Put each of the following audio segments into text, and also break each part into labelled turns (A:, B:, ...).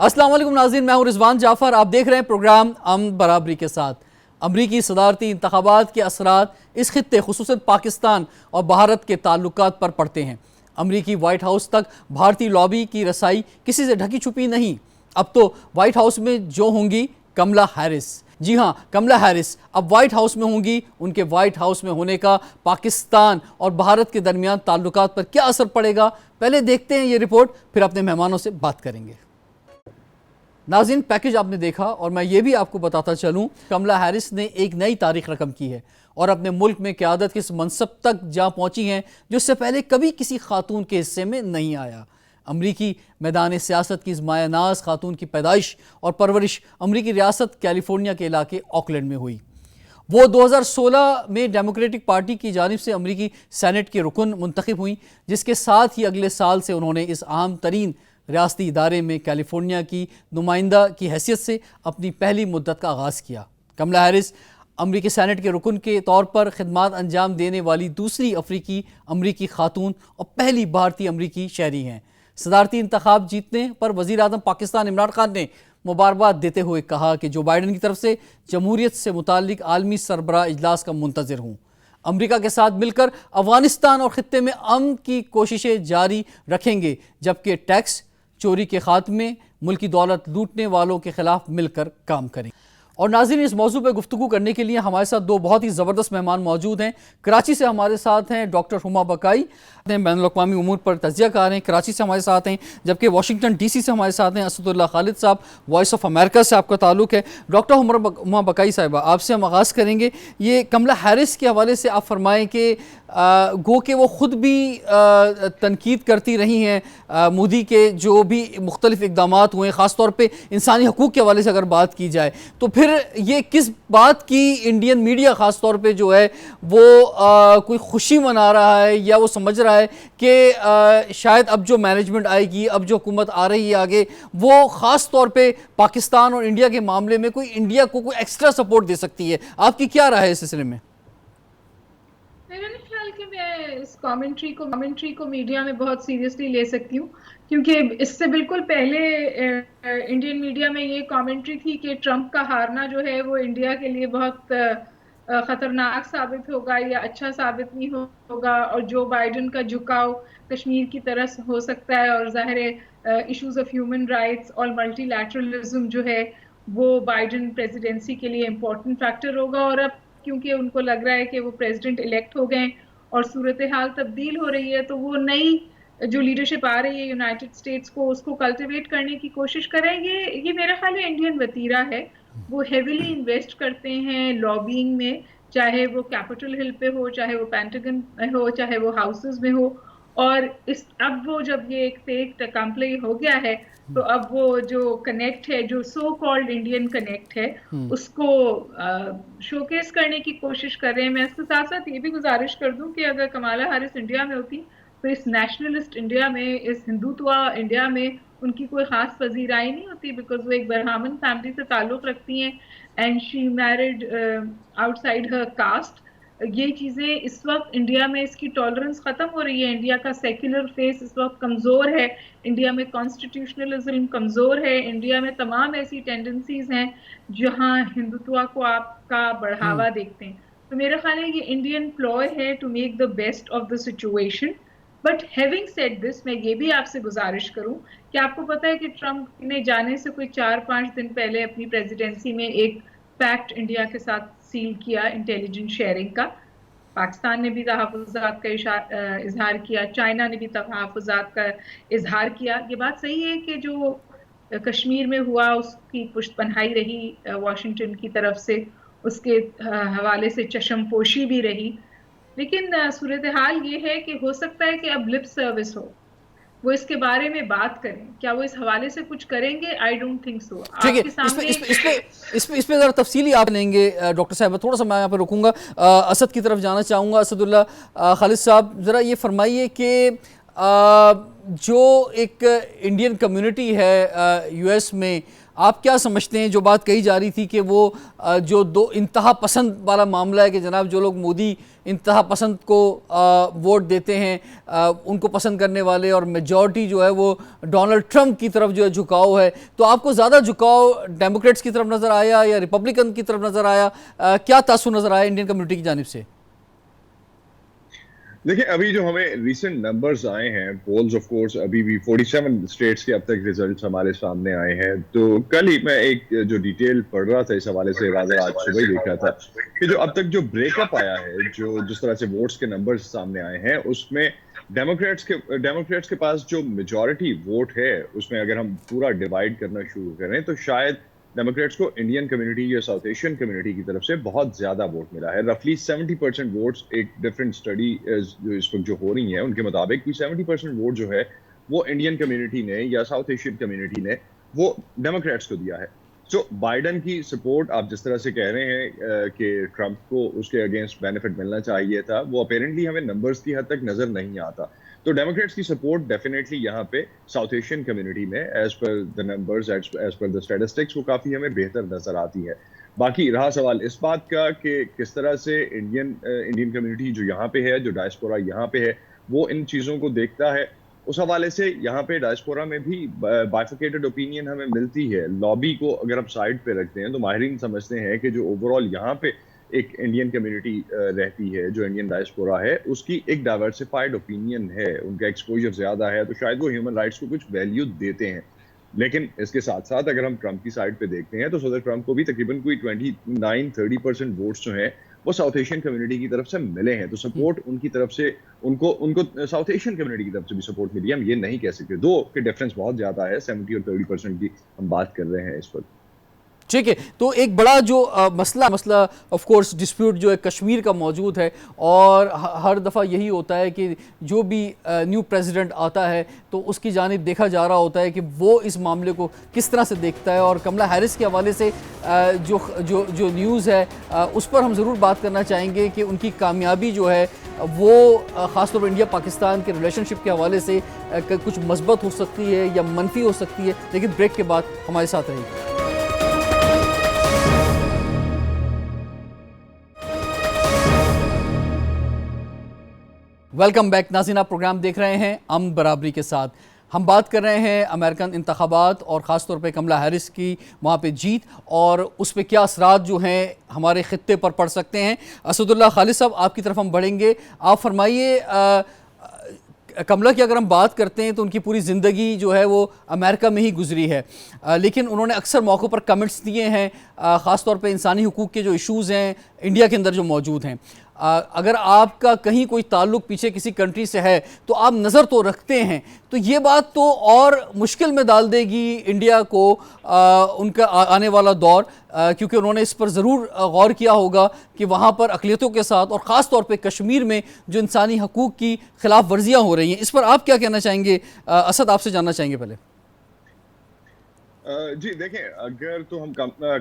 A: السلام علیکم ناظرین، میں ہوں رضوان جعفر. آپ دیکھ رہے ہیں پروگرام امن برابری کے ساتھ. امریکی صدارتی انتخابات کے اثرات اس خطے خصوصاً پاکستان اور بھارت کے تعلقات پر پڑتے ہیں. امریکی وائٹ ہاؤس تک بھارتی لابی کی رسائی کسی سے ڈھکی چھپی نہیں. اب تو وائٹ ہاؤس میں جو ہوں گی کملا ہیرس، جی ہاں کملا ہیرس اب وائٹ ہاؤس میں ہوں گی. ان کے وائٹ ہاؤس میں ہونے کا پاکستان اور بھارت کے درمیان تعلقات پر کیا اثر پڑے گا، پہلے دیکھتے ہیں یہ رپورٹ، پھر اپنے مہمانوں سے بات کریں گے. ناظرین، پیکج آپ نے دیکھا اور میں یہ بھی آپ کو بتاتا چلوں، کملا ہیرس نے ایک نئی تاریخ رقم کی ہے اور اپنے ملک میں قیادت کے اس منصب تک جا پہنچی ہیں جو اس سے پہلے کبھی کسی خاتون کے حصے میں نہیں آیا. امریکی میدان سیاست کی اس مایہ ناز خاتون کی پیدائش اور پرورش امریکی ریاست کیلیفورنیا کے علاقے آکلینڈ میں ہوئی. وہ 2016 میں ڈیموکریٹک پارٹی کی جانب سے امریکی سینٹ کے رکن منتخب ہوئیں، جس کے ساتھ ہی اگلے سال سے انہوں نے اس اہم ترین ریاستی ادارے میں کیلیفورنیا کی نمائندہ کی حیثیت سے اپنی پہلی مدت کا آغاز کیا. کملا ہیرس امریکی سینٹ کے رکن کے طور پر خدمات انجام دینے والی دوسری افریقی امریکی خاتون اور پہلی بھارتی امریکی شہری ہیں. صدارتی انتخاب جیتنے پر وزیر اعظم پاکستان عمران خان نے مبارکباد دیتے ہوئے کہا کہ جو بائیڈن کی طرف سے جمہوریت سے متعلق عالمی سربراہ اجلاس کا منتظر ہوں. امریکہ کے ساتھ مل کر افغانستان اور خطے میں امن کی کوششیں جاری رکھیں گے، جبکہ ٹیکس چوری کے خاتمے، ملکی دولت لوٹنے والوں کے خلاف مل کر کام کریں. اور ناظرین، اس موضوع پہ گفتگو کرنے کے لیے ہمارے ساتھ دو بہت ہی زبردست مہمان موجود ہیں. کراچی سے ہمارے ساتھ ہیں ڈاکٹر ہما بقائی، بین الاقوامی امور پر تجزیہ کار ہیں، کراچی سے ہمارے ساتھ ہیں. جبکہ واشنگٹن ڈی سی سے ہمارے ساتھ ہیں اسد اللہ خالد صاحب، وائس آف امریکہ سے آپ کا تعلق ہے. ڈاکٹر ہما بقائی صاحبہ، آپ سے ہم آغاز کریں گے. یہ کملا ہیرس کے حوالے سے آپ فرمائیں کہ گو کہ وہ خود بھی تنقید کرتی رہی ہیں مودی کے جو بھی مختلف اقدامات ہوئے، خاص طور پہ انسانی حقوق کے حوالے سے اگر بات کی جائے تو پھر یہ کس بات کی انڈین میڈیا خاص طور پہ جو ہے وہ کوئی خوشی منا رہا ہے یا وہ سمجھ رہا ہے کہ شاید اب جو مینجمنٹ آئے گی، اب جو حکومت آ رہی ہے آگے، وہ خاص طور پہ پاکستان اور انڈیا کے معاملے میں کوئی انڈیا کو کوئی ایکسٹرا سپورٹ دے سکتی ہے. آپ کی کیا رائے ہے اس سلسلے میں؟
B: میرا نہیں خیال کہ میں اس کامنٹری کو میڈیا میں بہت سیریسلی لے سکتی ہوں، کیونکہ اس سے بالکل پہلے انڈین میڈیا میں یہ کامنٹری تھی کہ ٹرمپ کا ہارنا جو ہے وہ انڈیا کے لیے بہت خطرناک ثابت ہوگا یا اچھا ثابت نہیں ہوگا، اور جو بائیڈن کا جھکاؤ کشمیر کی طرف ہو سکتا ہے، اور ظاہر ایشوز آف ہیومن رائٹس اور ملٹی لیٹرلزم جو ہے وہ بائیڈن پریزیڈنسی کے لیے امپورٹنٹ فیکٹر ہوگا. اور اب کیونکہ ان کو لگ رہا ہے کہ وہ پریزیڈنٹ الیکٹ ہو گئے اور صورتحال تبدیل ہو رہی ہے، تو وہ نئی جو لیڈرشپ آ رہی ہے یونائٹڈ اسٹیٹس کو، اس کو کلٹیویٹ کرنے کی کوشش کریں گے. یہ میرا خیال ہے انڈین وتیرہ ہے. وہ ہیویلی انویسٹ کرتے ہیں لابینگ میں، چاہے وہ کیپٹل ہل پہ ہو، چاہے وہ پینٹاگن میں ہو، چاہے وہ ہاؤسز میں ہو. اور اب وہ جب یہ ایک فیک اکمپلی ہو گیا ہے تو اب وہ جو کنیکٹ ہے، جو سو کالڈ انڈین کنیکٹ ہے، اس کو شوکیس کرنے کی کوشش کر رہے ہیں. میں اس کے ساتھ ساتھ یہ بھی گزارش کر دوں کہ اگر کمالا ہیرس انڈیا میں ہوتی تو اس نیشنلسٹ انڈیا میں، اس ہندوتوا انڈیا میں ان کی کوئی خاص پذیرائی نہیں ہوتی، بیکاز وہ ایک برہمن فیملی سے تعلق رکھتی ہیں and she married out side Hare cost. یہ چیزیں اس وقت انڈیا میں اس کی ٹالرنس ختم ہو رہی ہے. انڈیا کا سیکولر فیس اس وقت کمزور ہے، انڈیا میں کانسٹیٹیوشنلزم کمزور ہے، انڈیا میں تمام ایسی ٹینڈنسیز ہیں جہاں ہندوتوا کو آپ کا بڑھاوا دیکھتے ہیں. تو میرا خیال ہے یہ انڈین پلوئے ہے to make the best of the situation. But having said this, میں یہ بھی آپ سے گزارش کروں کہ آپ کو پتہ ہے کہ ٹرمپ نے جانے سے کوئی 4-5 دن پہلے اپنی پریزیڈنسی میں ایک پیکٹ انڈیا کے ساتھ سیل کیا انٹیلیجنس شیئرنگ کا. پاکستان نے بھی تحفظات کا اظہار کیا، چائنا نے بھی تحفظات کا اظہار کیا. یہ بات صحیح ہے کہ جو کشمیر میں ہوا اس کی پشت پناہی رہی واشنگٹن کی طرف سے، اس کے حوالے سے چشم پوشی بھی رہی، لیکن صورتحال یہ ہے کہ ہو سکتا ہے کہ اب لپ سروس ہو، وہ اس کے بارے میں بات کریں. کیا وہ اس حوالے سے کچھ کریں گے؟ I don't think so.
A: ٹھیک ہے، اس پہ ذرا تفصیلی آپ لیں گے ڈاکٹر صاحب. تھوڑا سا میں یہاں پہ رکوں گا، اسد کی طرف جانا چاہوں گا. اسد اللہ خالد صاحب، ذرا یہ فرمائیے کہ جو ایک انڈین کمیونٹی ہے یو ایس میں، آپ کیا سمجھتے ہیں جو بات کہی جا رہی تھی کہ وہ جو دو انتہا پسند والا معاملہ ہے کہ جناب جو لوگ مودی انتہا پسند کو ووٹ دیتے ہیں ان کو پسند کرنے والے اور میجورٹی جو ہے وہ ڈونلڈ ٹرمپ کی طرف جو ہے جھکاؤ ہے، تو آپ کو زیادہ جھکاؤ ڈیموکریٹس کی طرف نظر آیا یا ریپبلکن کی طرف نظر آیا؟ کیا تاثر نظر آیا انڈین کمیونٹی کی جانب سے؟
C: دیکھیں ابھی جو ہمیں ریسنٹ نمبرز آئے ہیں پولز آف کورس ابھی بھی 47 اسٹیٹس کے اب تک ریزلٹس ہمارے سامنے آئے ہیں، تو کل ہی میں ایک جو ڈیٹیل پڑھ رہا تھا اس حوالے سے راجا آج صبح ہی دیکھا تھا کہ جو اب تک جو بریک اپ آیا ہے، جو جس طرح سے ووٹس کے نمبرز سامنے آئے ہیں اس میں ڈیموکریٹس کے پاس جو میجورٹی ووٹ ہے اس میں اگر ہم پورا ڈیوائڈ کرنا شروع کریں تو شاید ڈیموکریٹس کو انڈین کمیونٹی یا ساؤتھ ایشین کمیونٹی کی طرف سے بہت زیادہ ووٹ ملا ہے، رفلی 70% ووٹس. ایک ڈفرینٹ اسٹڈی جو اس وقت جو ہو رہی ہیں ان کے مطابق بھی 70% ووٹ جو ہے وہ انڈین کمیونٹی نے یا ساؤتھ ایشین کمیونٹی نے وہ ڈیموکریٹس کو دیا ہے. سو بائیڈن کی سپورٹ آپ جس طرح سے کہہ رہے ہیں کہ ٹرمپ کو اس کے اگینسٹ بینیفٹ ملنا چاہیے تھا، وہ اپیرنٹلی ہمیں نمبرز کی حد تک نظر نہیں آتا. تو ڈیموکریٹس کی سپورٹ ڈیفینیٹلی یہاں پہ ساؤتھ ایشین کمیونٹی میں as per the numbers as per the statistics وہ کافی ہمیں بہتر نظر آتی ہے. باقی رہا سوال اس بات کا کہ کس طرح سے انڈین کمیونٹی جو یہاں پہ ہے، جو ڈائسپورا یہاں پہ ہے، وہ ان چیزوں کو دیکھتا ہے. اس حوالے سے یہاں پہ ڈائسپورا میں بھی بائفیکیٹڈ اوپینین ہمیں ملتی ہے. لابی کو اگر آپ سائڈ پہ رکھتے ہیں تو ماہرین سمجھتے ہیں کہ جو اوور آل یہاں پہ ایک انڈین کمیونٹی رہتی ہے، جو انڈین ڈائسپورا ہے، اس کی ایک ڈائیورسفائڈ اوپینین ہے، ان کا ایکسپوجر زیادہ ہے، تو شاید وہ ہیومن رائٹس کو کچھ ویلیو دیتے ہیں. لیکن اس کے ساتھ ساتھ اگر ہم ٹرمپ کی سائڈ پہ دیکھتے ہیں تو صدر ٹرمپ کو بھی تقریباً کوئی 29-30% ووٹس جو ہیں وہ ساؤتھ ایشین کمیونٹی کی طرف سے ملے ہیں. تو سپورٹ ان کی طرف سے ان کو ساؤتھ ایشین کمیونٹی کی طرف سے بھی سپورٹ ملی ہے. ہم یہ نہیں کہہ سکتے، دو کہ ڈفرینس بہت زیادہ ہے، 70 اور 30% کی ہم بات کر رہے ہیں اس وقت.
A: ٹھیک ہے، تو ایک بڑا جو مسئلہ آف کورس ڈسپیوٹ جو ہے کشمیر کا موجود ہے، اور ہر دفعہ یہی ہوتا ہے کہ جو بھی نیو پریزیڈنٹ آتا ہے تو اس کی جانب دیکھا جا رہا ہوتا ہے کہ وہ اس معاملے کو کس طرح سے دیکھتا ہے. اور کملا ہیرس کے حوالے سے جو نیوز ہے اس پر ہم ضرور بات کرنا چاہیں گے کہ ان کی کامیابی جو ہے وہ خاص طور پر انڈیا پاکستان کے ریلیشن شپ کے حوالے سے کچھ مثبت ہو سکتی ہے یا منفی ہو سکتی ہے. لیکن بریک کے بعد ہمارے ساتھ رہیے. ویلکم بیک ناظرین، آپ پروگرام دیکھ رہے ہیں امن برابری کے ساتھ. ہم بات کر رہے ہیں امریکن انتخابات اور خاص طور پہ کملا ہیرس کی وہاں پہ جیت اور اس پہ کیا اثرات جو ہیں ہمارے خطے پر پڑ سکتے ہیں. اسد اللہ خالد صاحب، آپ کی طرف ہم بڑھیں گے. آپ فرمائیے، کملا کی اگر ہم بات کرتے ہیں تو ان کی پوری زندگی جو ہے وہ امریکہ میں ہی گزری ہے، لیکن انہوں نے اکثر موقعوں پر کمنٹس دیے ہیں خاص طور پہ انسانی حقوق کے جو ایشوز ہیں انڈیا کے اندر جو موجود ہیں. اگر آپ کا کہیں کوئی تعلق پیچھے کسی کنٹری سے ہے تو آپ نظر تو رکھتے ہیں، تو یہ بات تو اور مشکل میں ڈال دے گی انڈیا کو ان کا آنے والا دور، کیونکہ انہوں نے اس پر ضرور غور کیا ہوگا کہ وہاں پر اقلیتوں کے ساتھ اور خاص طور پہ کشمیر میں جو انسانی حقوق کی خلاف ورزیاں ہو رہی ہیں. اس پر آپ کیا کہنا چاہیں گے؟ اسد، آپ سے جاننا چاہیں گے پہلے.
C: جی دیکھیں، اگر تو ہم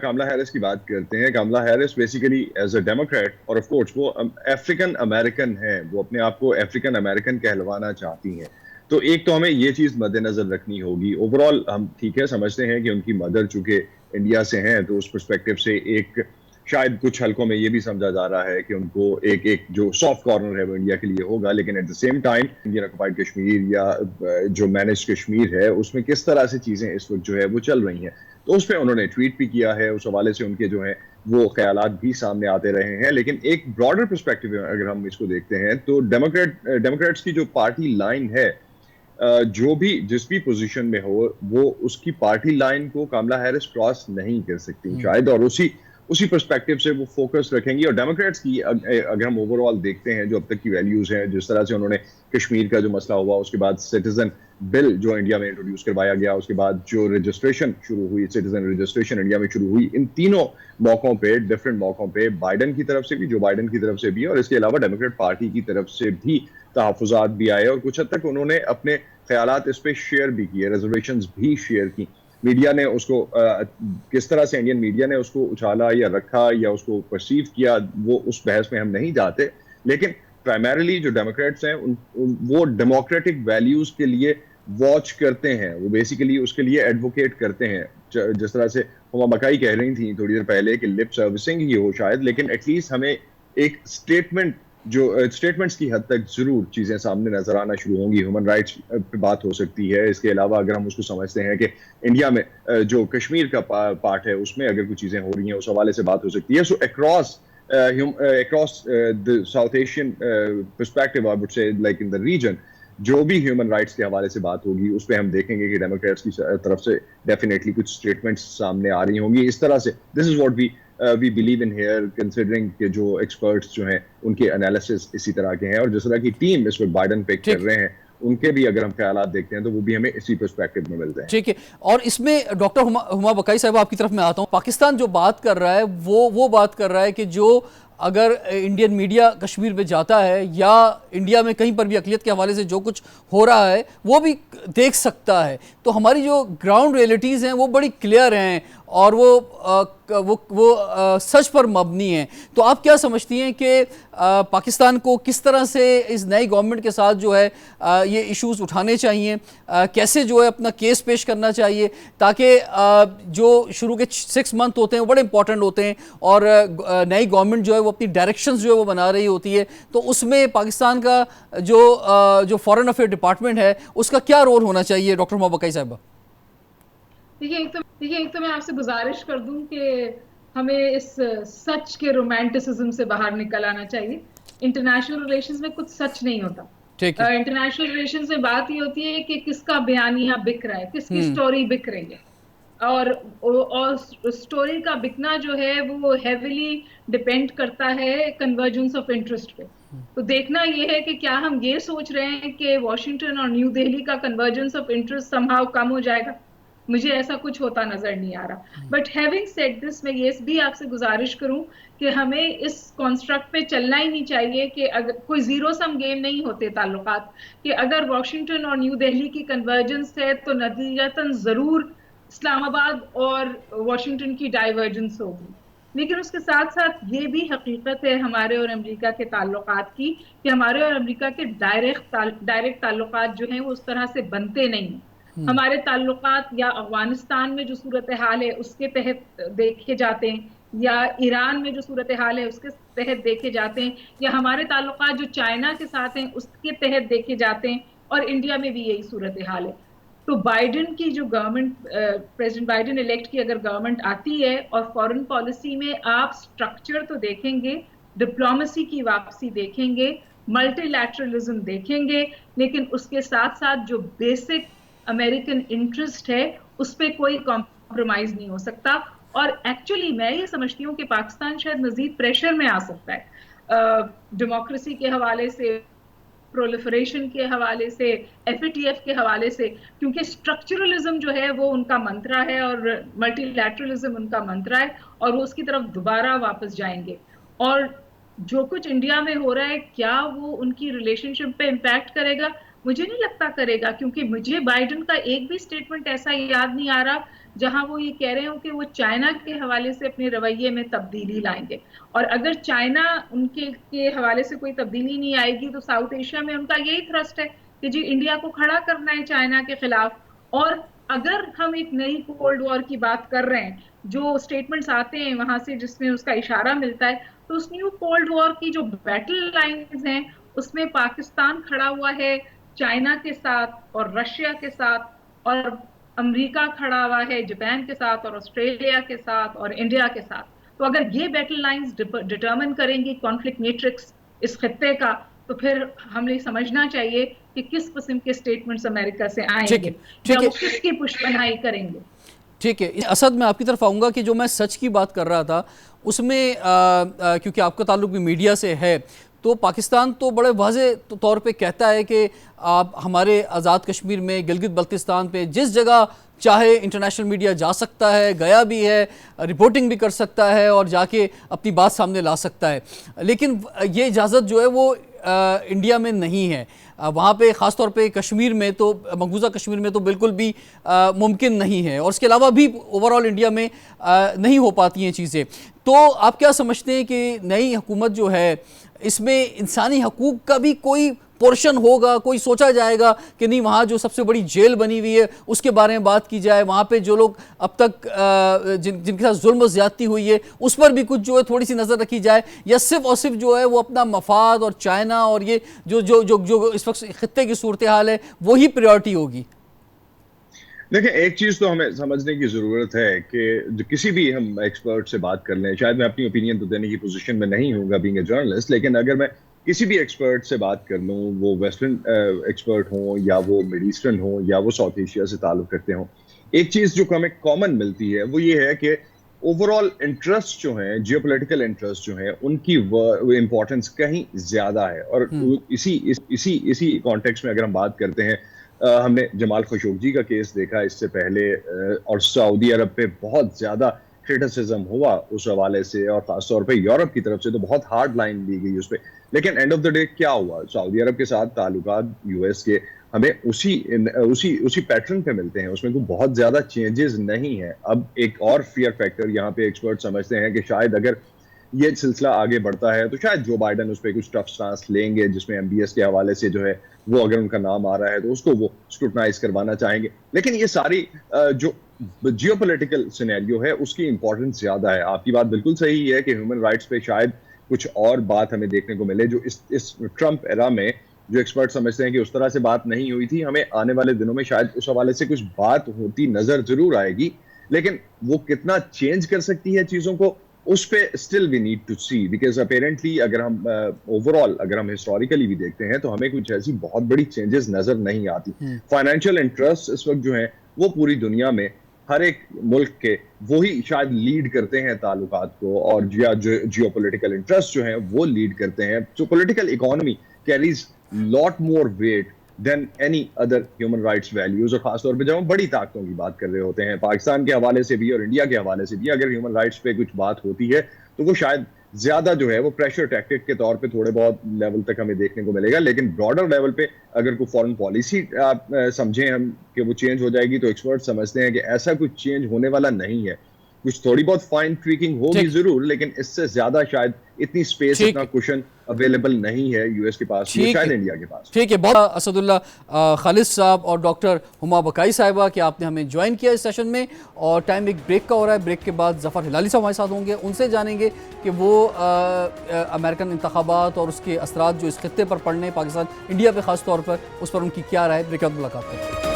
C: کاملا ہیرس کی بات کرتے ہیں، Kamala Harris basically as a Democrat اور آف کورس وہ افریقن امریکن ہیں، وہ اپنے آپ کو افریقن امریکن کہلوانا چاہتی ہیں. تو ایک تو ہمیں یہ چیز مد نظر رکھنی ہوگی. اوور آل ہم ٹھیک ہے سمجھتے ہیں کہ ان کی مدر چونکہ انڈیا سے ہیں تو اس پرسپیکٹو سے ایک شاید کچھ حلقوں میں یہ بھی سمجھا جا رہا ہے کہ ان کو ایک جو سافٹ کارنر ہے وہ انڈیا کے لیے ہوگا. لیکن at the same time Indian occupied Kashmir یا جو مینج کشمیر ہے اس میں کس طرح سے چیزیں اس وقت جو ہے وہ چل رہی ہیں، تو اس پہ انہوں نے ٹویٹ بھی کیا ہے. اس حوالے سے ان کے جو ہیں وہ خیالات بھی سامنے آتے رہے ہیں. لیکن ایک براڈر پرسپیکٹو اگر ہم اس کو دیکھتے ہیں تو ڈیموکریٹس کی جو پارٹی لائن ہے، جو بھی جس بھی پوزیشن میں ہو وہ اس کی پارٹی لائن کو کاملا ہیرس کراس نہیں کر سکتی شاید، اور اسی پرسپیکٹو سے وہ فوکس رکھیں گی. اور ڈیموکریٹس کی اگر ہم اوور آل دیکھتے ہیں جو اب تک کی ویلیوز ہیں، جس طرح سے انہوں نے کشمیر کا جو مسئلہ ہوا، اس کے بعد سٹیزن بل جو انڈیا میں انٹروڈیوس کروایا گیا، اس کے بعد جو رجسٹریشن شروع ہوئی، سٹیزن رجسٹریشن انڈیا میں شروع ہوئی، ان تینوں موقعوں پہ ڈفرینٹ موقعوں پہ بائیڈن کی طرف سے بھی، جو بائیڈن کی طرف سے بھی، اور اس کے علاوہ ڈیموکریٹ پارٹی کی طرف سے بھی تحفظات بھی آئے، اور کچھ حد تک انہوں نے اپنے خیالات اس پہ شیئر بھی کیے، ریزرویشنز بھی شیئر کی. میڈیا نے اس کو کس طرح سے انڈین میڈیا نے اس کو اچھالا یا رکھا یا اس کو پرسیو کیا، وہ اس بحث میں ہم نہیں جاتے. لیکن پرائمریلی جو ڈیموکریٹس ہیں وہ ڈیموکریٹک ویلیوز کے لیے واچ کرتے ہیں، وہ بیسیکلی اس کے لیے ایڈوکیٹ کرتے ہیں. جس طرح سے ہما بکائی کہہ رہی تھیں تھوڑی دیر پہلے کہ لپ سروسنگ ہی ہو شاید، لیکن ایٹ لیسٹ ہمیں ایک اسٹیٹمنٹس کی حد تک ضرور چیزیں سامنے نظر آنا شروع ہوں گی. ہیومن رائٹس پہ بات ہو سکتی ہے. اس کے علاوہ اگر ہم اس کو سمجھتے ہیں کہ انڈیا میں جو کشمیر کا پارٹ ہے اس میں اگر کچھ چیزیں ہو رہی ہیں اس حوالے سے بات ہو سکتی ہے. سو across the South Asian perspective, I would say, like in the region, جو بھی ہیومن رائٹس کے حوالے سے بات ہوگی اس پہ ہم دیکھیں گے کہ ڈیموکریٹس کی طرف سے ڈیفینیٹلی کچھ اسٹیٹمنٹس سامنے آ رہی ہوں گی. اس طرح سے this is what we believe in here considering کہ جو ایکسپرٹس جو ہیں ان کے انالیسس اسی طرح کے ہیں، اور جس طرح کی ٹیم اس وقت بائیڈن پک کر رہے ہیں ان کے بھی اگر ہم خیالات دیکھتے ہیں تو وہ بھی ہمیں اسی پرسپیکٹو میں ملتے ہیں.
A: ٹھیک ہے. اور اس میں ڈاکٹر ہما بکائی صاحب آپ کی طرف میں آتا ہوں. پاکستان جو بات کر رہا ہے وہ بات کر رہا ہے کہ جو اگر انڈین میڈیا کشمیر میں جاتا ہے یا انڈیا میں کہیں پر بھی اقلیت کے حوالے سے جو کچھ ہو رہا ہے وہ بھی دیکھ سکتا ہے. تو ہماری جو گراؤنڈ ریئلٹیز ہیں وہ بڑی کلیئر ہیں اور وہ سچ پر مبنی ہیں. تو آپ کیا سمجھتی ہیں کہ پاکستان کو کس طرح سے اس نئی گورنمنٹ کے ساتھ جو ہے یہ ایشوز اٹھانے چاہیے، کیسے جو ہے اپنا کیس پیش کرنا چاہیے تاکہ جو شروع کے 6 منتھ ہوتے ہیں وہ بڑے امپورٹنٹ ہوتے ہیں اور نئی گورنمنٹ جو ہے وہ اپنی ڈائریکشنز جو ہے وہ بنا رہی ہوتی ہے، تو اس میں پاکستان کا جو فارن افیئر ڈپارٹمنٹ ہے اس کا کیا رول ہونا چاہیے ڈاکٹر ہما بکائی صاحبہ؟
B: دیکھیے ایک تو میں آپ سے گزارش کر دوں کہ ہمیں اس سچ کے رومانٹسزم سے باہر نکل آنا چاہیے. انٹرنیشنل ریلیشنز میں کچھ سچ نہیں ہوتا. انٹرنیشنل ریلیشنز میں بات یہ ہوتی ہے کہ کس کا بیانیہ بک رہا ہے، کس کی سٹوری بک رہی ہے، اور سٹوری کا بکنا جو ہے وہ ہیویلی ڈیپینڈ کرتا ہے کنورجنس آف انٹرسٹ پہ. تو دیکھنا یہ ہے کہ کیا ہم یہ سوچ رہے ہیں کہ واشنگٹن اور نیو دہلی کا کنورجنس آف انٹرسٹ سمہاؤ کم ہو جائے گا. مجھے ایسا کچھ ہوتا نظر نہیں آ رہا. بٹ ہیونگ سیڈ دس، میں یہ بھی آپ سے گزارش کروں کہ ہمیں اس کانسٹرکٹ پہ چلنا ہی نہیں چاہیے کہ اگر کوئی زیرو سم گیم نہیں ہوتے تعلقات، کہ اگر واشنگٹن اور نیو دہلی کی کنورجنس ہے تو نتیجتاً ضرور اسلام آباد اور واشنگٹن کی ڈائیورجنس ہوگی. لیکن اس کے ساتھ ساتھ یہ بھی حقیقت ہے ہمارے اور امریکہ کے تعلقات کی کہ ہمارے اور امریکہ کے ڈائریکٹ تعلقات جو ہیں وہ اس طرح سے بنتے نہیں ہیں. ہمارے تعلقات یا افغانستان میں جو صورتحال ہے اس کے تحت دیکھے جاتے ہیں، یا ایران میں جو صورتحال ہے اس کے تحت دیکھے جاتے ہیں، یا ہمارے تعلقات جو چائنا کے ساتھ ہیں اس کے تحت دیکھے جاتے ہیں، اور انڈیا میں بھی یہی صورتحال ہے. تو بائیڈن کی جو گورنمنٹ، پریزیڈنٹ بائیڈن الیکٹ کی اگر گورنمنٹ آتی ہے اور فارن پالیسی میں آپ سٹرکچر تو دیکھیں گے، ڈپلومیسی کی واپسی دیکھیں گے، ملٹی لیٹرلزم دیکھیں گے، لیکن اس کے ساتھ ساتھ جو بیسک امریکن انٹرسٹ ہے اس پہ کوئی کمپرومائز نہیں ہو سکتا. اور ایکچولی میں یہ سمجھتی ہوں کہ پاکستان شاید مزید پریشر میں آ سکتا ہے ڈیموکریسی کے حوالے سے، پرولیفریشن کے حوالے سے، FATF کے حوالے سے، کیونکہ اسٹرکچرلزم جو ہے وہ ان کا منترا ہے اور ملٹی لیٹرلزم ان کا منترا ہے، اور وہ اس کی طرف دوبارہ واپس جائیں گے. اور جو کچھ انڈیا میں ہو رہا ہے کیا وہ ان کی ریلیشن شپ پہ امپیکٹ کرے گا؟ مجھے نہیں لگتا کرے گا، کیونکہ مجھے بائیڈن کا ایک بھی سٹیٹمنٹ ایسا یاد نہیں آ رہا جہاں وہ یہ کہہ رہے ہوں کہ وہ چائنا کے حوالے سے اپنے رویے میں تبدیلی لائیں گے. اور اگر چائنا ان کے حوالے سے کوئی تبدیلی نہیں آئے گی تو ساؤتھ ایشیا میں ان کا یہی تھرسٹ ہے کہ جی انڈیا کو کھڑا کرنا ہے چائنا کے خلاف. اور اگر ہم ایک نئی کولڈ وار کی بات کر رہے ہیں، جو سٹیٹمنٹس آتے ہیں وہاں سے جس میں اس کا اشارہ ملتا ہے، تو اس نیو کولڈ وار کی جو بیٹل لائنز ہیں اس میں پاکستان کھڑا ہوا ہے چائنا کے ساتھ اور رشیا کے ساتھ، اور امریکہ کھڑا ہوا ہے جاپان کے ساتھ اور آسٹریلیا کے ساتھ اور انڈیا کے ساتھ. تو اگر یہ بیٹل لائنز ڈٹرمن کریں گی کانفلکٹ میٹرکس اس خطے کا، تو پھر ہمیں سمجھنا چاہیے کہ کس قسم کے سٹیٹمنٹس امریکہ سے آئیں گے یا وہ کس کی پشت پناہی کریں گے.
A: ٹھیک ہے. اسد، میں آپ کی طرف آؤں گا کہ جو میں سچ کی بات کر رہا تھا اس میں کیونکہ آپ کا تعلق بھی میڈیا سے ہے، تو پاکستان تو بڑے واضح طور پہ کہتا ہے کہ آپ ہمارے آزاد کشمیر میں، گلگت بلتستان پہ جس جگہ چاہے انٹرنیشنل میڈیا جا سکتا ہے، گیا بھی ہے، رپورٹنگ بھی کر سکتا ہے اور جا کے اپنی بات سامنے لا سکتا ہے. لیکن یہ اجازت جو ہے وہ انڈیا میں نہیں ہے. وہاں پہ خاص طور پہ کشمیر میں تو، مقبوضہ کشمیر میں تو بالکل بھی ممکن نہیں ہے، اور اس کے علاوہ بھی اوورآل انڈیا میں نہیں ہو پاتی ہیں چیزیں. تو آپ کیا سمجھتے ہیں کہ نئی حکومت جو ہے اس میں انسانی حقوق کا بھی کوئی پورشن ہوگا, کوئی سوچا جائے گا کہ نہیں وہاں جو سب سے بڑی جیل بنی ہوئی ہے اس کے بارے میں بات کی جائے, وہاں پہ جو لوگ اب تک جن کے ساتھ ظلم و زیادتی ہوئی ہے اس پر بھی کچھ جو ہے تھوڑی سی نظر رکھی جائے, یا صرف اور صرف جو ہے وہ اپنا مفاد اور چائنا اور یہ جو اس وقت خطے کی صورتحال ہے وہی پریورٹی ہوگی؟
C: دیکھیں ایک چیز تو ہمیں سمجھنے کی ضرورت ہے کہ کسی بھی ہم ایکسپرٹ سے بات کر لیں, شاید میں اپنی اوپینین تو دینے کی پوزیشن میں نہیں ہوں گا بینگ اے جرنلسٹ, لیکن اگر میں کسی بھی ایکسپرٹ سے بات کر لوں, وہ ویسٹرن ایکسپرٹ ہوں یا وہ مڈ ایسٹرن ہوں یا وہ ساؤتھ ایشیا سے تعلق کرتے ہوں, ایک چیز جو ہمیں کامن ملتی ہے وہ یہ ہے کہ اوور آل انٹرسٹ جو ہیں, جیو پولیٹیکل انٹرسٹ جو ہیں, ان کی امپورٹنس کہیں زیادہ ہے. اور اسی کانٹیکسٹ میں اگر ہم بات کرتے ہیں, ہم نے جمال خشوگی کا کیس دیکھا اس سے پہلے, اور سعودی عرب پہ بہت زیادہ کرٹیسزم ہوا اس حوالے سے, اور خاص طور پہ یورپ کی طرف سے تو بہت ہارڈ لائن لی گئی اس پہ. لیکن اینڈ آف دا ڈے کیا ہوا, سعودی عرب کے ساتھ تعلقات یو ایس کے ہمیں اسی پیٹرن پہ ملتے ہیں, اس میں کوئی بہت زیادہ چینجز نہیں ہیں. اب ایک اور فیئر فیکٹر یہاں پہ ایکسپرٹ سمجھتے ہیں کہ شاید اگر یہ سلسلہ آگے بڑھتا ہے تو شاید جو بائیڈن اس پہ کچھ ٹف سٹانس لیں گے, جس میں MBS کے حوالے سے جو ہے وہ اگر ان کا نام آ رہا ہے تو اس کو وہ اسکروٹنائز کروانا چاہیں گے. لیکن یہ ساری جو جیو پولیٹیکل سینیریو ہے اس کی امپورٹنس زیادہ ہے. آپ کی بات بالکل صحیح ہے کہ ہیومن رائٹس پہ شاید کچھ اور بات ہمیں دیکھنے کو ملے, جو اس ٹرمپ ایرا میں جو ایکسپرٹ سمجھتے ہیں کہ اس طرح سے بات نہیں ہوئی تھی. ہمیں آنے والے دنوں میں شاید اس حوالے سے کچھ بات ہوتی نظر ضرور آئے گی, لیکن وہ کتنا چینج کر سکتی ہے چیزوں کو اس پہ still we need to see, because apparently اگر ہم اوور آل اگر ہم ہسٹوریکلی بھی دیکھتے ہیں تو ہمیں کچھ ایسی بہت بڑی چینجز نظر نہیں آتی. فائنینشیل انٹرسٹ اس وقت جو ہیں وہ پوری دنیا میں ہر ایک ملک کے وہی شاید لیڈ کرتے ہیں تعلقات کو, اور جیو پولیٹیکل انٹرسٹ جو ہیں وہ لیڈ کرتے ہیں. جو political economy carries lot more weight than any other human rights values, اور خاص طور پہ جب ہم بڑی طاقتوں کی بات کر رہے ہوتے ہیں, پاکستان کے حوالے سے بھی اور انڈیا کے حوالے سے بھی, اگر ہیومن رائٹس پہ کچھ بات ہوتی ہے تو وہ شاید زیادہ جو ہے وہ پریشر ٹیکٹک کے طور پہ تھوڑے بہت لیول تک ہمیں دیکھنے کو ملے گا. لیکن براڈر لیول پہ اگر کوئی فارن پالیسی سمجھیں ہم کہ وہ چینج ہو جائے گی, تو ایکسپرٹ سمجھتے ہیں کہ ایسا کچھ چینج ہونے والا نہیں ہے. کچھ تھوڑی بہت فائن ٹویکنگ ہوگی ضرور, لیکن اس سے زیادہ شاید اتنی سپیس, اتنا کوشن اویلیبل نہیں ہے یو ایس کے پاس, شاید انڈیا کے پاس.
A: ٹھیک ہے, بہت اسد اللہ خالد صاحب اور ڈاکٹر ہما بقائی صاحبہ کہ آپ نے ہمیں جوائن کیا اس سیشن میں, اور ٹائم ایک بریک کا ہو رہا ہے. بریک کے بعد ظفر ہلالی صاحب ہمارے ساتھ ہوں گے, ان سے جانیں گے کہ وہ امریکن انتخابات اور اس کے اثرات جو اس خطے پر پڑنے, پاکستان انڈیا پہ خاص طور پر, اس پر ان کی کیا رائے. بریک کے بعد ملاقات کرتے ہیں.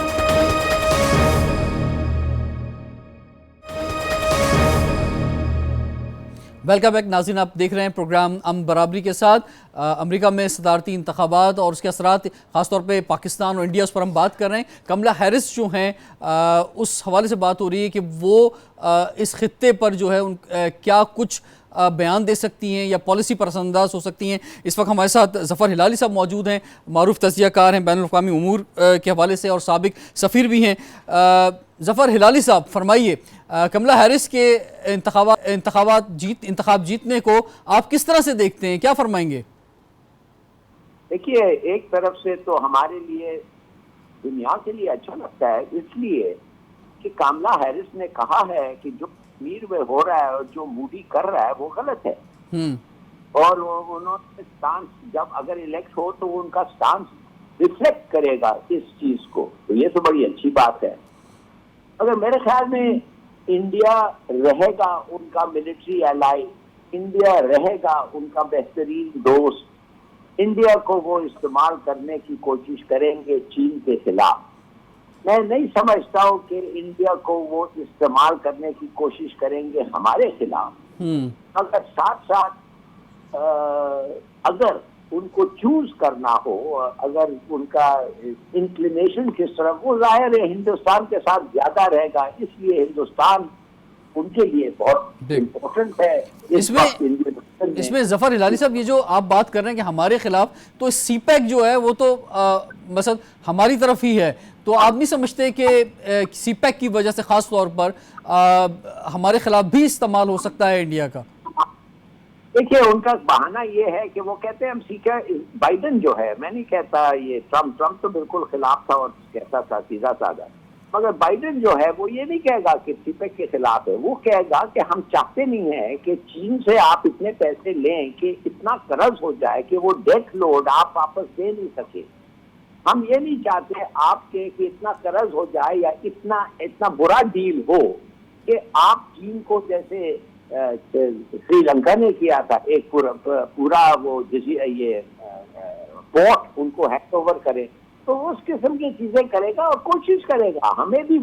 A: ویلکم بیک ناظرین, آپ دیکھ رہے ہیں پروگرام امن برابری کے ساتھ. امریکہ میں صدارتی انتخابات اور اس کے اثرات خاص طور پہ پاکستان اور انڈیا, اس پر ہم بات کر رہے ہیں. کملا ہیرس جو ہیں اس حوالے سے بات ہو رہی ہے کہ وہ اس خطے پر جو ہے کیا کچھ بیان دے سکتی ہیں یا پالیسی پر اثر انداز ہو سکتی ہیں. اس وقت ہمارے ساتھ ظفر ہلالی صاحب موجود ہیں, معروف تجزیہ کار ہیں, بین الاقوامی امور کے حوالے سے اور سابق سفیر بھی ہیں. ظفر ہلالی صاحب فرمائیے, کملا ہیرس کے انتخاب جیتنے کو آپ کس طرح سے دیکھتے ہیں, کیا فرمائیں گے؟
D: دیکھیے, ایک طرف سے تو ہمارے لیے دنیا کے لیے اچھا لگتا ہے, اس لیے کہ کملا ہیرس نے کہا ہے کہ جو کشمیر میں ہو رہا ہے اور جو مودی کر رہا ہے وہ غلط ہے, اور انہوں نے سٹانس, جب اگر الیکٹ ہو تو ان کا سٹانس ریفلیکٹ کرے گا اس چیز کو, تو یہ تو بڑی اچھی بات ہے. اگر میرے خیال میں انڈیا رہے گا ان کا ملٹری ایلائی, انڈیا رہے گا ان کا بہترین دوست, انڈیا کو وہ استعمال کرنے کی کوشش کریں گے چین کے خلاف. میں نہیں سمجھتا ہوں کہ انڈیا کو وہ استعمال کرنے کی کوشش کریں گے ہمارے خلاف. مگر ساتھ ساتھ اگر ان کو چوز کرنا ہو, اگر ان کا انکلینیشن کس طرف, وہ ظاہر ہے ہندوستان کے ساتھ زیادہ رہے گا, اس لیے ہندوستان ان کے لیے بہت امپورٹنٹ ہے.
A: اس میں ظفر ہلالی صاحب یہ جو آپ بات کر رہے ہیں کہ ہمارے خلاف, تو سی پیک جو ہے وہ تو مثلا ہماری طرف ہی ہے, تو آپ نہیں سمجھتے کہ سی پیک کی وجہ سے خاص طور پر ہمارے خلاف بھی استعمال ہو سکتا ہے انڈیا کا؟
D: دیکھیے, ان کا بہانہ یہ ہے کہ وہ کہتے ہیں ہم سیکھے. بائیڈن جو ہے, میں نہیں کہتا یہ ٹرمپ تو بالکل خلاف تھا اور کہتا تھا سیدھا سادہ, مگر بائیڈن جو ہے وہ یہ نہیں کہے گا کہ سیپیک کے خلاف ہے، وہ کہے گا کہ ہم چاہتے نہیں ہیں کہ چین سے آپ اتنے پیسے لیں کہ اتنا قرض ہو جائے کہ وہ ڈیٹ لوڈ آپ واپس دے نہیں سکے. ہم یہ نہیں چاہتے آپ کے کہ اتنا قرض ہو جائے یا اتنا برا ڈیل ہو کہ آپ چین کو جیسے سری لنکا نے کیا تھا ایک پورا وہ یہ پورٹ ان کو ہینڈ اوور کرے. تو اس قسم کی چیزیں کرے گا اور کوشش کرے گا ہمیں بھی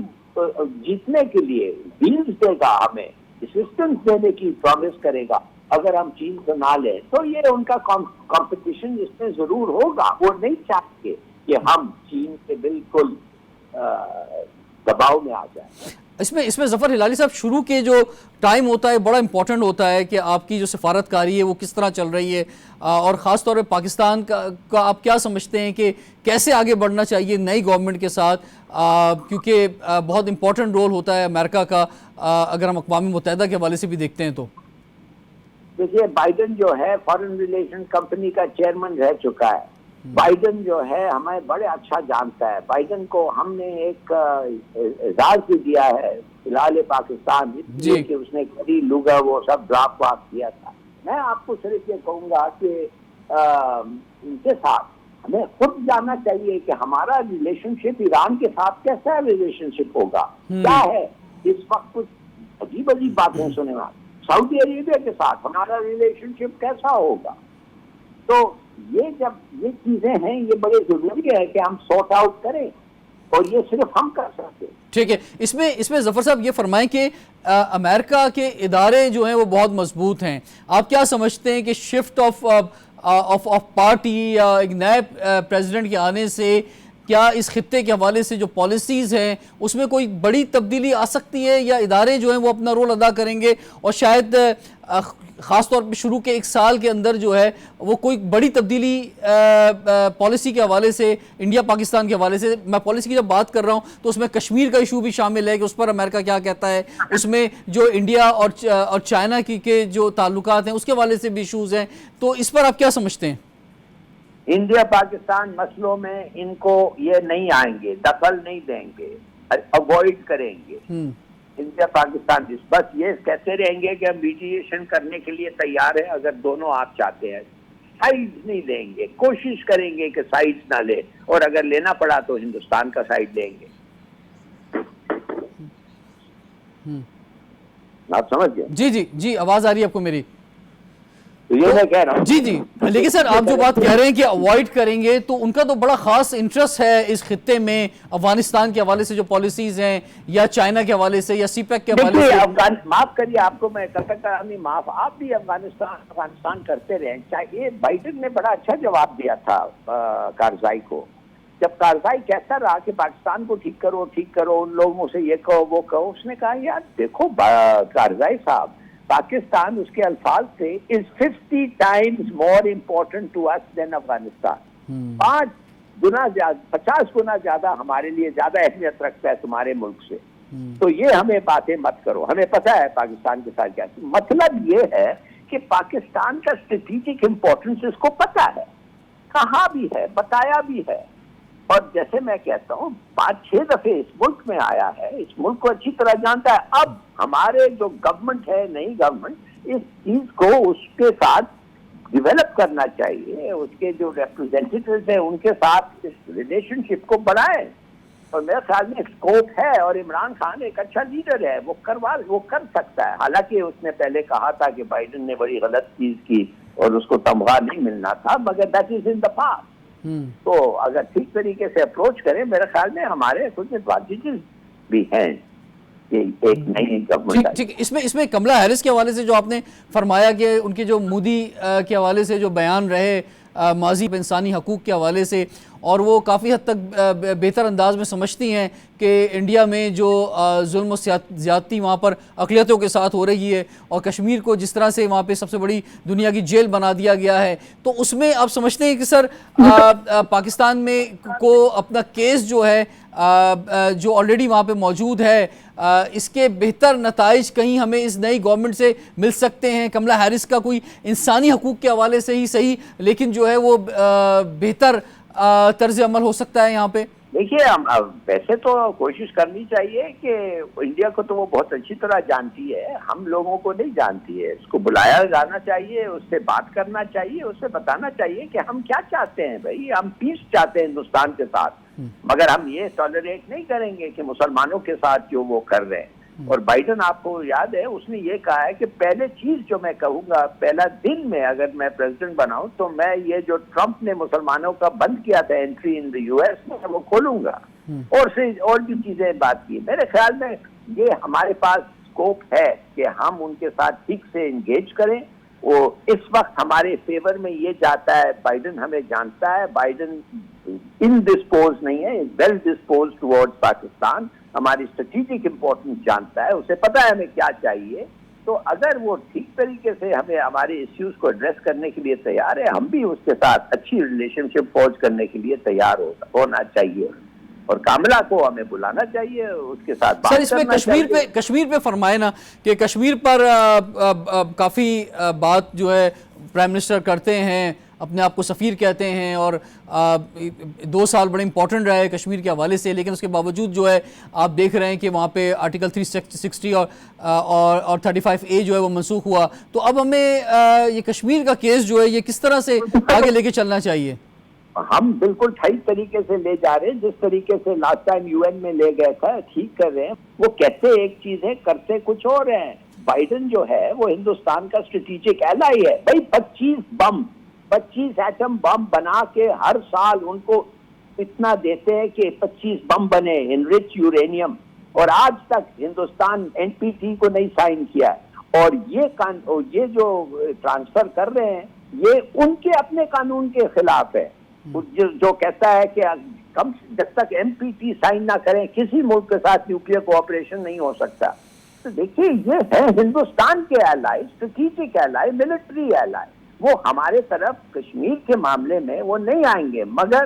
D: جیتنے کے لیے ڈیلز دے گا، ہمیں اسسٹنس دینے کی پرومس کرے گا. اگر ہم چین سے نہ لیں تو یہ ان کا کمپٹیشن اس میں ضرور ہوگا. وہ نہیں چاہتے کہ ہم چین سے بالکل دباؤ میں آ جائیں.
A: اس میں ظفر ہلالی صاحب شروع کے جو ٹائم ہوتا ہے بڑا امپورٹنٹ ہوتا ہے کہ آپ کی جو سفارتکاری ہے وہ کس طرح چل رہی ہے، اور خاص طور پہ پاکستان کا آپ کیا سمجھتے ہیں کہ کیسے آگے بڑھنا چاہیے نئی گورنمنٹ کے ساتھ، کیونکہ بہت امپورٹنٹ رول ہوتا ہے امریکہ کا اگر ہم اقوام متحدہ کے حوالے سے بھی دیکھتے ہیں تو.
D: دیکھیے بائیڈن جو ہے فارن ریلیشن کمپنی کا چیئرمین رہ چکا ہے. بائیڈن جو ہے ہمیں بڑے اچھا جانتا ہے. بائیڈن کو ہم نے ایک اعزاز بھی دیا ہے فلحال پاکستان، جی کہ اس نے کری لوگا وہ سب ڈراپ واپ کیا تھا. میں آپ کو صرف یہ کہوں گا کہ ان کے ساتھ ہمیں خود جاننا چاہیے کہ ہمارا ریلیشن شپ ایران کے ساتھ کیسا ریلیشن شپ ہوگا، کیا ہے. اس وقت کچھ عجیب عجیب باتیں سنے گا. سعودی عربیہ کے ساتھ ہمارا ریلیشن شپ کیسا ہوگا. تو یہ جب یہ چیزیں ہیں یہ بڑے ضروری ہے کہ ہم سارٹ آؤٹ کریں، اور یہ صرف ہم کر سکتے ہیں.
A: ٹھیک ہے. اس میں ظفر صاحب یہ فرمائیں کہ امریکہ کے ادارے جو ہیں وہ بہت مضبوط ہیں. آپ کیا سمجھتے ہیں کہ شفٹ آف پارٹی یا ایک نئے پریزیڈنٹ کے آنے سے کیا اس خطے کے حوالے سے جو پالیسیز ہیں اس میں کوئی بڑی تبدیلی آ سکتی ہے، یا ادارے جو ہیں وہ اپنا رول ادا کریں گے اور شاید خاص طور پہ شروع کے ایک سال کے اندر جو ہے وہ کوئی بڑی تبدیلی پالیسی کے حوالے سے انڈیا پاکستان کے حوالے سے، میں پالیسی کی جب بات کر رہا ہوں تو اس میں کشمیر کا ایشو بھی شامل ہے کہ اس پر امریکہ کیا کہتا ہے، اس میں جو انڈیا اور چائنا کے جو تعلقات ہیں اس کے حوالے سے بھی ایشوز ہیں. تو اس پر آپ کیا سمجھتے ہیں؟
D: انڈیا پاکستان مسئلوں میں ان کو یہ نہیں آئیں گے، دخل نہیں دیں گے، اوائڈ کریں گے. انڈیا پاکستان بس یہ کہتے رہیں گے کہ ہم میڈیشن کرنے کے لیے تیار ہیں اگر دونوں آپ چاہتے ہیں. سائڈ نہیں لیں گے، کوشش کریں گے کہ سائڈ نہ لے، اور اگر لینا پڑا تو ہندوستان کا سائڈ لیں گے. آپ سمجھ گئے؟
A: جی آواز آ رہی ہے آپ کو میری؟
D: تو یہ میں کہہ رہا ہوں.
A: جی لیکن سر آپ جو بات کہہ رہے ہیں کہ اوائڈ کریں گے، تو ان کا تو بڑا خاص انٹرسٹ ہے اس خطے میں، افغانستان کے حوالے سے جو پالیسیز ہیں یا چائنا کے حوالے سے یا سی پیک کے حوالے سے.
D: معاف کریے آپ کو میں معاف، آپ بھی افغانستان کرتے رہے. چاہیے بائیڈن نے بڑا اچھا جواب دیا تھا کارزائی کو، جب کارزائی کہتا رہا کہ پاکستان کو ٹھیک کرو ان لوگوں سے یہ کہو وہ کہو. اس نے کہا یار دیکھو کارزائی صاحب، پاکستان اس کے الفاظ سے is 50 times more important to us than Afghanistan. 50 گنا زیادہ ہمارے لیے زیادہ اہمیت رکھتا ہے تمہارے ملک سے. تو یہ ہمیں باتیں مت کرو، ہمیں پتہ ہے پاکستان کے ساتھ کیا. مطلب یہ ہے کہ پاکستان کا اسٹریٹجک امپورٹنس اس کو پتہ ہے، کہا بھی ہے، بتایا بھی ہے. اور جیسے میں کہتا ہوں 5-6 دفعے اس ملک میں آیا ہے، اس ملک کو اچھی طرح جانتا ہے. اب ہمارے جو گورنمنٹ ہے، نئی گورنمنٹ، اس چیز کو اس کے ساتھ ڈیولپ کرنا چاہیے. اس کے جو ریپرزینٹیٹیوز ہیں ان کے ساتھ اس ریلیشن شپ کو بڑھائیں. اور میرے خیال میں اسکوپ ہے، اور عمران خان ایک اچھا لیڈر ہے، وہ کر سکتا ہے. حالانکہ اس نے پہلے کہا تھا کہ بائیڈن نے بڑی غلط چیز کی اور اس کو تمغہ نہیں ملنا تھا، مگر that is in the past. تو اگر ٹھیک طریقے سے اپروچ کریں میرے خیال میں ہمارے کچھ ایڈوانٹیجز بھی ہیں کہ ایک نئی گورنمنٹ.
A: ٹھیک. اس میں کملا ہیرس کے حوالے سے جو آپ نے فرمایا کہ ان کے جو مودی کے حوالے سے جو بیان رہے ماضی انسانی حقوق کے حوالے سے، اور وہ کافی حد تک بہتر انداز میں سمجھتی ہیں کہ انڈیا میں جو ظلم و زیادتی وہاں پر اقلیتوں کے ساتھ ہو رہی ہے، اور کشمیر کو جس طرح سے وہاں پہ سب سے بڑی دنیا کی جیل بنا دیا گیا ہے، تو اس میں آپ سمجھتے ہیں کہ سر پاکستان میں کو اپنا کیس جو ہے جو آلریڈی وہاں پہ موجود ہے، اس کے بہتر نتائج کہیں ہمیں اس نئی گورنمنٹ سے مل سکتے ہیں؟ کملا ہیرس کا کوئی انسانی حقوق کے حوالے سے ہی صحیح لیکن جو ہے وہ بہتر طرز عمل ہو سکتا ہے یہاں پہ؟
D: دیکھیے ویسے تو کوشش کرنی چاہیے کہ انڈیا کو تو وہ بہت اچھی طرح جانتی ہے، ہم لوگوں کو نہیں جانتی ہے. اس کو بلایا جانا چاہیے، اس سے بات کرنا چاہیے، اس سے بتانا چاہیے کہ ہم کیا چاہتے ہیں. بھائی ہم پیس چاہتے ہیں ہندوستان کے ساتھ، مگر ہم یہ ٹالریٹ نہیں کریں گے کہ مسلمانوں کے ساتھ جو وہ کر رہے ہیں. اور بائیڈن آپ کو یاد ہے اس نے یہ کہا ہے کہ پہلے چیز جو میں کہوں گا، پہلا دن میں اگر میں پریزیڈنٹ بناؤں تو میں یہ جو ٹرمپ نے مسلمانوں کا بند کیا تھا entry in the U S میں، وہ کھولوں گا. اور بھی چیزیں بات کی. میرے خیال میں یہ ہمارے پاس اسکوپ ہے کہ ہم ان کے ساتھ ٹھیک سے انگیج کریں. وہ اس وقت ہمارے فیور میں یہ جاتا ہے، بائیڈن ہمیں جانتا ہے، بائیڈن انڈسپوز نہیں ہے، ویل ڈسپوز ٹوورڈ پاکستان. ہماری اسٹریٹجک امپورٹنس جانتا ہے، اسے پتہ ہے ہمیں کیا چاہیے. تو اگر وہ ٹھیک طریقے سے ہمیں ہمارے ایشوز کو ایڈریس کرنے کے لیے تیار ہے، ہم بھی اس کے ساتھ اچھی ریلیشن شپ فورج کرنے کے لیے تیار ہونا چاہیے. اور کاملا کو ہمیں بلانا چاہیے، اس کے ساتھ بات کرنا چاہیے.
A: کشمیر پہ فرمائے نا کہ کشمیر پر کافی بات جو ہے پرائم منسٹر کرتے ہیں، اپنے آپ کو سفیر کہتے ہیں، اور 2 سال بڑے امپورٹنٹ رہے ہیں کشمیر کے حوالے سے، لیکن اس کے باوجود جو ہے آپ دیکھ رہے ہیں کہ وہاں پہ آرٹیکل 360 اور 35A جو ہے وہ منسوخ ہوا. تو اب ہمیں یہ کشمیر کا کیس جو ہے یہ کس طرح سے آگے لے کے چلنا چاہیے؟
D: ہم بالکل ٹھیک طریقے سے لے جا رہے ہیں، جس طریقے سے لاسٹ ٹائم UN میں لے گئے تھا ٹھیک کر رہے ہیں. وہ کہتے ایک چیز ہے، کرتے کچھ اور ہیں. بائیڈن جو ہے وہ ہندوستان کا اسٹریٹجک ایلائی ہے. بھائی 25 ایٹم بم بنا کے ہر سال ان کو اتنا دیتے ہیں کہ 25 بم بنے انرچ یورینیم، اور آج تک ہندوستان NPT کو نہیں سائن کیا ہے. اور یہ جو ٹرانسفر کر رہے ہیں یہ ان کے اپنے قانون کے خلاف ہے، جو کہتا ہے کہ جب تک NPT سائن نہ کریں کسی ملک کے ساتھ نیوکلیر کوآپریشن نہیں ہو سکتا. تو دیکھیے یہ ہے ہندوستان کے ایلائی، اسٹریٹجک ایلائی، ملٹری ایلائی. وہ ہمارے طرف کشمیر کے معاملے میں وہ نہیں آئیں گے، مگر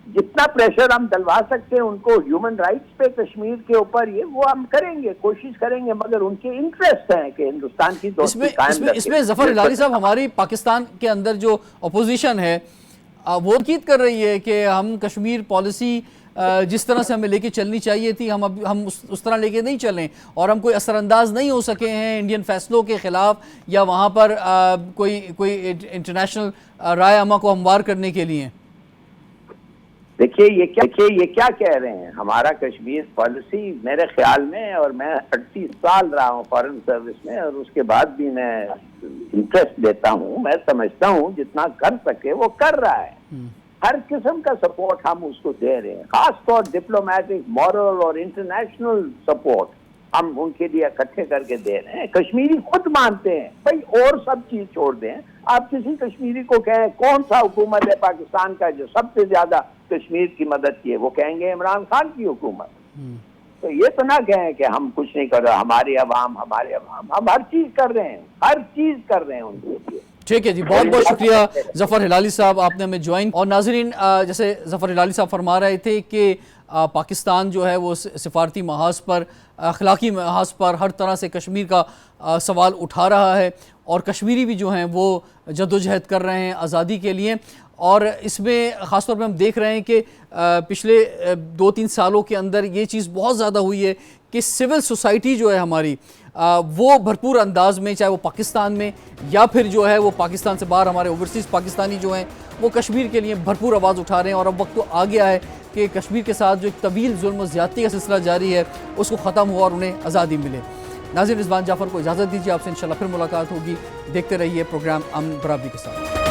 D: جتنا پریشر ہم ڈلوا سکتے ہیں ان کو ہیومن رائٹس پہ کشمیر کے اوپر وہ ہم کریں گے، کوشش کریں گے. مگر ان کے انٹرسٹ ہیں کہ ہندوستان کی دوستی قائم رکھیں.
A: اس میں ظفر ہلالی صاحب ہماری پاکستان کے اندر جو اپوزیشن ہے وہ تاکید کر رہی ہے کہ ہم کشمیر پالیسی جس طرح سے ہمیں لے کے چلنی چاہیے تھی ہم اس طرح لے کے نہیں چلیں، اور ہم کوئی اثر انداز نہیں ہو سکے ہیں انڈین فیصلوں کے خلاف یا وہاں پر کوئی انٹرنیشنل رائے عامہ کو ہموار کرنے کے لیے.
D: دیکھیے یہ کیا کہہ رہے ہیں. ہمارا کشمیر پالیسی میرے خیال میں، اور میں 38 سال رہا ہوں فارن سروس میں، اور اس کے بعد بھی میں انٹرسٹ دیتا ہوں، میں سمجھتا ہوں جتنا کر سکے وہ کر رہا ہے. ہر قسم کا سپورٹ ہم اس کو دے رہے ہیں، خاص طور ڈپلومیٹک، مورل اور انٹرنیشنل سپورٹ ہم ان کے لیے اکٹھے کر کے دے رہے ہیں. کشمیری خود مانتے ہیں بھائی، اور سب چیز چھوڑ دیں. آپ کسی کشمیری کو کہیں کون سا حکومت ہے پاکستان کا جو سب سے زیادہ کشمیر کی مدد کی ہے، وہ کہیں گے عمران خان کی حکومت. تو یہ تو نہ کہیں کہ ہم کچھ نہیں کر رہے، ہمارے عوام ہم ہر چیز کر رہے ہیں ان کے لیے.
A: ٹھیک ہے جی، بہت بہت شکریہ ظفر ہلالی صاحب، آپ نے ہمیں جوائن. اور ناظرین، جیسے ظفر ہلالی صاحب فرما رہے تھے کہ پاکستان جو ہے وہ سفارتی محاذ پر، اخلاقی محاذ پر ہر طرح سے کشمیر کا سوال اٹھا رہا ہے، اور کشمیری بھی جو ہیں وہ جدوجہد کر رہے ہیں آزادی کے لیے. اور اس میں خاص طور پہ ہم دیکھ رہے ہیں کہ پچھلے 2-3 سالوں کے اندر یہ چیز بہت زیادہ ہوئی ہے کہ سول سوسائٹی جو ہے ہماری وہ بھرپور انداز میں، چاہے وہ پاکستان میں یا پھر جو ہے وہ پاکستان سے باہر ہمارے اوورسیز پاکستانی جو ہیں، وہ کشمیر کے لیے بھرپور آواز اٹھا رہے ہیں. اور اب وقت تو آ گیا ہے کہ کشمیر کے ساتھ جو ایک طویل ظلم و زیادتی کا سلسلہ جاری ہے اس کو ختم ہو اور انہیں آزادی ملے. ناظرین، رضوان جعفر کو اجازت دیجیے، آپ سے انشاءاللہ پھر ملاقات ہوگی. دیکھتے رہیے پروگرام امن برابری کے ساتھ.